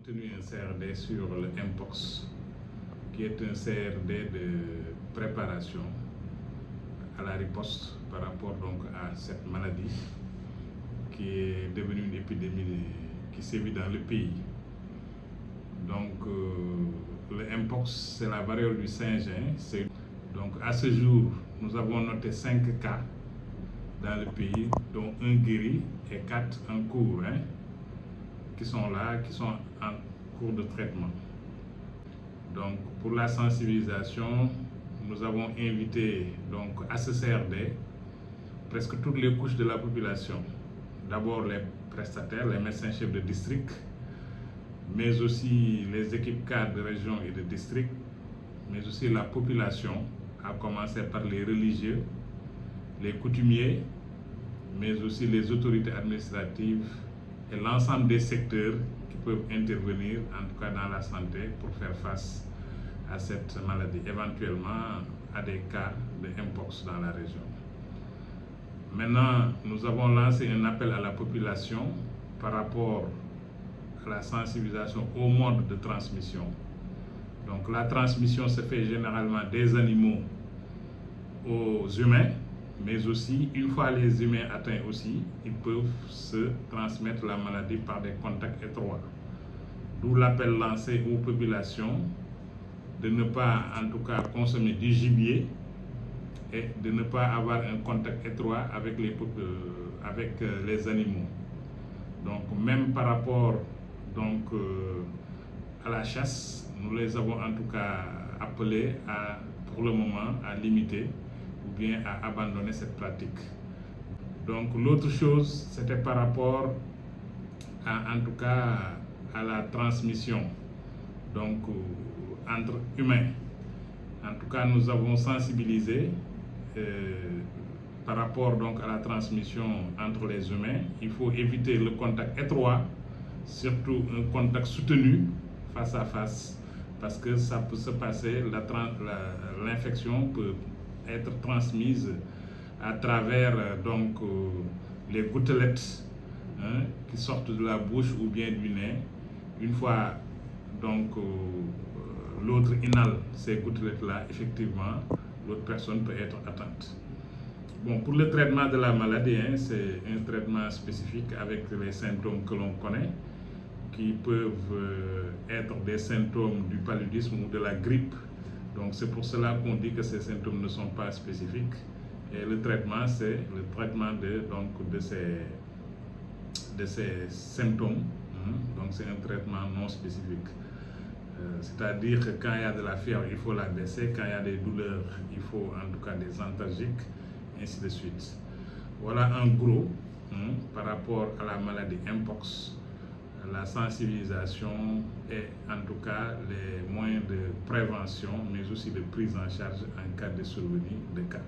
tenu un CRD sur le Mpox, qui est un CRD de préparation à la riposte par rapport donc à cette maladie qui est devenue une épidémie qui sévit dans le pays. Donc le Mpox, c'est la variole du singe. Donc à ce jour, nous avons noté 5 cas dans le pays, dont 1 guéri et 4 en cours, qui sont là, qui sont en cours de traitement. Donc pour la sensibilisation, nous avons invité donc à ce CRD presque toutes les couches de la population. D'abord les prestataires, les médecins chefs de district, mais aussi les équipes cadres de région et de district, mais aussi la population, à commencer par les religieux, les coutumiers, mais aussi les autorités administratives et l'ensemble des secteurs qui peuvent intervenir, en tout cas dans la santé, pour faire face à cette maladie, éventuellement à des cas de Mpox dans la région. Maintenant, nous avons lancé un appel à la population par rapport à la sensibilisation au mode de transmission. Donc la transmission se fait généralement des animaux aux humains, mais aussi, une fois les humains atteints aussi, ils peuvent se transmettre la maladie par des contacts étroits. D'où l'appel lancé aux populations de ne pas, en tout cas, consommer du gibier et de ne pas avoir un contact étroit avec les animaux. Donc, même par rapport donc, à la chasse, nous les avons en tout cas appelés pour le moment à limiter ou bien à abandonner cette pratique. Donc l'autre chose, c'était par rapport en tout cas à la transmission donc entre humains. En tout cas, nous avons sensibilisé par rapport donc à la transmission entre les humains. Il faut éviter le contact étroit, surtout un contact soutenu face à face, parce que ça peut se passer, l'infection peut être transmise à travers donc les gouttelettes qui sortent de la bouche ou bien du nez. Une fois donc l'autre inhale ces gouttelettes-là, effectivement, l'autre personne peut être atteinte. Bon, pour le traitement de la maladie, c'est un traitement spécifique avec les symptômes que l'on connaît, qui peuvent être des symptômes du paludisme ou de la grippe. Donc c'est pour cela qu'on dit que ces symptômes ne sont pas spécifiques. Et le traitement, c'est le traitement de ces symptômes. Donc c'est un traitement non spécifique. C'est-à-dire que quand il y a de la fièvre, il faut la baisser. Quand il y a des douleurs, il faut en tout cas des antalgiques, ainsi de suite. Voilà en gros par rapport à la maladie Mpox, la sensibilisation et en tout cas les moyens de prévention, mais aussi de prise en charge en cas de survenue de cas.